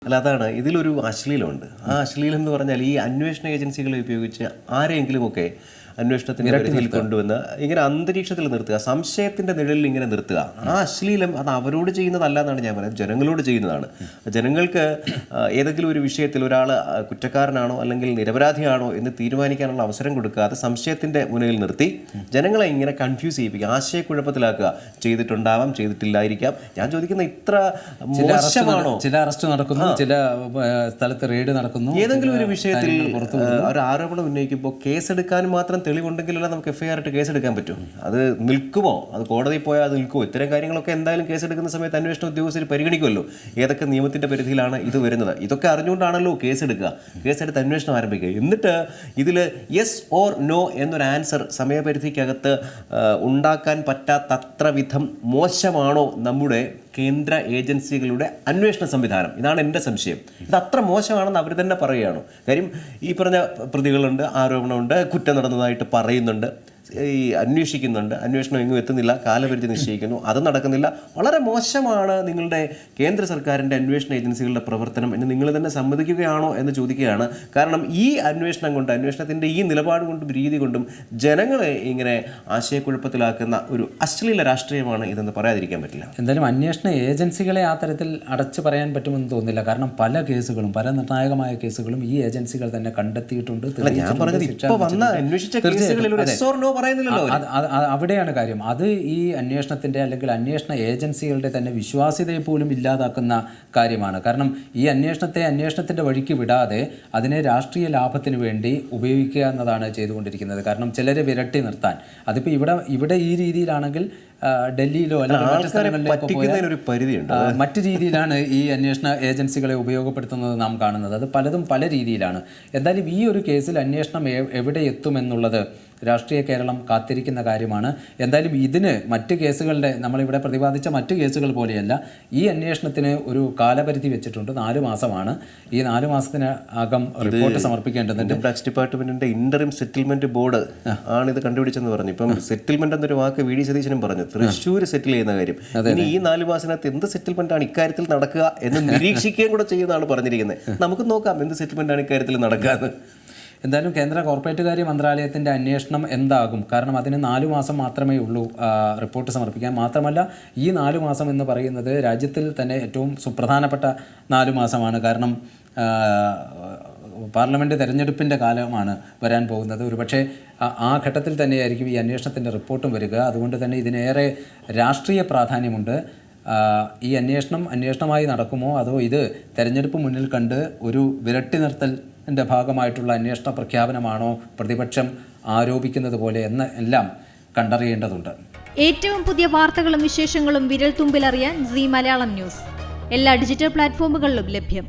അല്ല, അതാണ് ഇതിലൊരു അശ്ലീലമുണ്ട്. ആ അശ്ലീലം എന്ന് പറഞ്ഞാൽ ഈ അന്വേഷണ ഏജൻസികളെ ഉപയോഗിച്ച് ആരെങ്കിലുമൊക്കെ അന്വേഷണത്തിൻ്റെ പരിധിയിൽ കൊണ്ടുവന്ന് ഇങ്ങനെ അന്തരീക്ഷത്തിൽ നിർത്തുക, സംശയത്തിൻ്റെ നിഴലിൽ ഇങ്ങനെ നിർത്തുക. ആ അശ്ലീലം അത് അവരോട് ചെയ്യുന്നതല്ല എന്നാണ് ഞാൻ പറയുന്നത്, ജനങ്ങളോട് ചെയ്യുന്നതാണ്. ജനങ്ങൾക്ക് ഏതെങ്കിലും ഒരു വിഷയത്തിൽ ഒരാൾ കുറ്റക്കാരനാണോ അല്ലെങ്കിൽ നിരപരാധിയാണോ എന്ന് തീരുമാനിക്കാനുള്ള അവസരം കൊടുക്കാതെ സംശയത്തിൻ്റെ മുന്നിൽ നിർത്തി ജനങ്ങളെ ഇങ്ങനെ കൺഫ്യൂസ് ചെയ്യിപ്പിക്കുക, ആശയക്കുഴപ്പത്തിലാക്കുക. ചെയ്തിട്ടുണ്ടാവാം, ചെയ്തിട്ടില്ലായിരിക്കാം. ഞാൻ ചോദിക്കുന്ന ഇത്ര മോശമാണോ? ചില അറസ്റ്റ് നടക്കുന്നു, ചില സ്ഥലത്ത് റെയ്ഡ് നടക്കുന്നു. ഏതെങ്കിലും ഒരു വിഷയത്തിൽ ഒരു ആരോപണം ഉന്നയിക്കുമ്പോൾ കേസെടുക്കാനും മാത്രം തെളിവുണ്ടെങ്കിലല്ല നമുക്ക് FIR ഇട്ട് കേസെടുക്കാൻ പറ്റും. അത് നിൽക്കുമോ, അത് കോടതിയിൽ പോയാൽ അത് നിൽക്കുമോ? ഇത്തരം കാര്യങ്ങളൊക്കെ എന്തായാലും കേസെടുക്കുന്ന സമയത്ത് അന്വേഷണ ഉദ്യോഗസ്ഥർ പരിഗണിക്കുമല്ലോ, ഏതൊക്കെ നിയമത്തിൻ്റെ പരിധിയിലാണ് ഇത് വരുന്നത്. ഇതൊക്കെ അറിഞ്ഞുകൊണ്ടാണല്ലോ കേസെടുക്കുക. കേസെടുത്ത് അന്വേഷണം ആരംഭിക്കുക. എന്നിട്ട് ഇതിൽ യെസ് ഓർ നോ എന്നൊരു ആൻസർ സമയപരിധിക്കകത്ത് ഉണ്ടാക്കാൻ പറ്റാത്തത്ര വിധം മോശമാണോ നമ്മുടെ കേന്ദ്ര ഏജൻസികളുടെ അന്വേഷണ സംവിധാനം? ഇതാണ് എൻ്റെ സംശയം. ഇത് അത്ര മോശമാണെന്ന് അവർ തന്നെ പറയുകയാണോ? കാര്യം ഈ പറഞ്ഞ പ്രതികളുണ്ട്, ആരോപണമുണ്ട്, കുറ്റം നടന്നതായിട്ട് പറയുന്നുണ്ട്, ഈ അന്വേഷിക്കുന്നുണ്ട്, അന്വേഷണം എങ്ങും എത്തുന്നില്ല, കാലപരിധി നിശ്ചയിക്കുന്നു, അത് നടക്കുന്നില്ല. വളരെ മോശമാണ് നിങ്ങളുടെ കേന്ദ്ര സർക്കാരിൻ്റെ അന്വേഷണ ഏജൻസികളുടെ പ്രവർത്തനം എന്ന് നിങ്ങൾ തന്നെ സമ്മതിക്കുകയാണോ എന്ന് ചോദിക്കുകയാണ്. കാരണം ഈ അന്വേഷണം കൊണ്ട്, അന്വേഷണത്തിൻ്റെ ഈ നിലപാട് കൊണ്ടും രീതി കൊണ്ടും ജനങ്ങളെ ഇങ്ങനെ ആശയക്കുഴപ്പത്തിലാക്കുന്ന ഒരു അശ്ലീല രാഷ്ട്രീയമാണ് ഇതെന്ന് പറയാതിരിക്കാൻ പറ്റില്ല. എന്തായാലും അന്വേഷണ ഏജൻസികളെ ആ തരത്തിൽ അടച്ചു പറയാൻ പറ്റുമെന്ന് തോന്നുന്നില്ല. കാരണം പല കേസുകളും, പല നിർണായകമായ കേസുകളും ഈ ഏജൻസികൾ തന്നെ കണ്ടെത്തിയിട്ടുണ്ട്. ഞാൻ പറഞ്ഞത് ഇപ്പോൾ വന്ന അന്വേഷിച്ച കേസുകളിൽ ഒരു yes or no അവിടെയാണ് കാര്യം. അത് ഈ അന്വേഷണത്തിൻ്റെ അല്ലെങ്കിൽ അന്വേഷണ ഏജൻസികളുടെ തന്നെ വിശ്വാസ്യതയെ പോലും ഇല്ലാതാക്കുന്ന കാര്യമാണ്. കാരണം ഈ അന്വേഷണത്തിൻ്റെ വഴിക്ക് വിടാതെ അതിനെ രാഷ്ട്രീയ ലാഭത്തിന് വേണ്ടി ഉപയോഗിക്കുക എന്നതാണ് ചെയ്തുകൊണ്ടിരിക്കുന്നത്. കാരണം ചിലരെ വിരട്ടി നിർത്താൻ, അതിപ്പോൾ ഇവിടെ ഈ രീതിയിലാണെങ്കിൽ ഡൽഹിയിലോ അല്ലെങ്കിൽ മറ്റു രീതിയിലാണ് ഈ അന്വേഷണ ഏജൻസികളെ ഉപയോഗപ്പെടുത്തുന്നത് നാം കാണുന്നത്. അത് പലതും പല രീതിയിലാണ്. എന്തായാലും ഈ ഒരു കേസിൽ അന്വേഷണം എവിടെ എത്തുമെന്നുള്ളത് രാഷ്ട്രീയ കേരളം കാത്തിരിക്കുന്ന കാര്യമാണ്. എന്തായാലും ഇതിന് മറ്റ് കേസുകളുടെ, നമ്മളിവിടെ പ്രതിപാദിച്ച മറ്റ് കേസുകൾ പോലെയല്ല, ഈ അന്വേഷണത്തിന് ഒരു കാലപരിധി വെച്ചിട്ടുണ്ട്. 4 മാസമാണ്. ഈ 4 മാസത്തിന് അകം റിപ്പോർട്ട് സമർപ്പിക്കേണ്ടതുണ്ട്. ടാക്സ് ഡിപ്പാർട്ട്മെന്റിന്റെ ഇന്ററിം സെറ്റിൽമെന്റ് ബോർഡ് ആണ് ഇത് കണ്ടുപിടിച്ചെന്ന് പറഞ്ഞു. ഇപ്പം സെറ്റിൽമെന്റ് എന്നൊരു വാക്ക് VD സതീശനും പറഞ്ഞു, തൃശ്ശൂർ സെറ്റിൽ ചെയ്യുന്ന കാര്യം. ഇനി ഈ 4 മാസത്തിനകത്ത് എന്ത് സെറ്റിൽമെന്റ് ആണ് ഇക്കാര്യത്തിൽ നടക്കുക എന്ന് നിരീക്ഷിക്കുകയും കൂടെ ചെയ്യുന്നതാണ് പറഞ്ഞിരിക്കുന്നത്. നമുക്ക് നോക്കാം എന്ത് സെറ്റിൽമെന്റ് ആണ് ഇക്കാര്യത്തിൽ നടക്കുക. എന്തായാലും കേന്ദ്ര കോർപ്പറേറ്റ് കാര്യ മന്ത്രാലയത്തിൻ്റെ അന്വേഷണം എന്താകും? കാരണം അതിന് 4 മാസം മാത്രമേ ഉള്ളൂ റിപ്പോർട്ട് സമർപ്പിക്കാൻ. മാത്രമല്ല ഈ 4 മാസം എന്ന് പറയുന്നത് രാജ്യത്തിൽ തന്നെ ഏറ്റവും സുപ്രധാനപ്പെട്ട 4 മാസമാണ്. കാരണം പാർലമെൻറ്റ് തെരഞ്ഞെടുപ്പിൻ്റെ കാലമാണ് വരാൻ പോകുന്നത്. ഒരുപക്ഷെ ആ ഘട്ടത്തിൽ തന്നെയായിരിക്കും ഈ അന്വേഷണത്തിൻ്റെ റിപ്പോർട്ടും വരിക. അതുകൊണ്ട് തന്നെ ഇതിനേറെ രാഷ്ട്രീയ പ്രാധാന്യമുണ്ട്. ഈ അന്വേഷണമായി നടക്കുമോ അതോ ഇത് തെരഞ്ഞെടുപ്പ് മുന്നിൽ കണ്ട് ഒരു വിരട്ടി നിർത്തലിൻ്റെ ഭാഗമായിട്ടുള്ള അന്വേഷണ പ്രഖ്യാപനമാണോ പ്രതിപക്ഷം ആരോപിക്കുന്നത് പോലെ എന്ന് എല്ലാം കണ്ടറിയേണ്ടതുണ്ട്. ഏറ്റവും പുതിയ വാർത്തകളും വിശേഷങ്ങളും വിരൽ തുമ്പിലറിയാൻ Zee മലയാളം ന്യൂസ് എല്ലാ ഡിജിറ്റൽ പ്ലാറ്റ്ഫോമുകളിലും ലഭ്യം.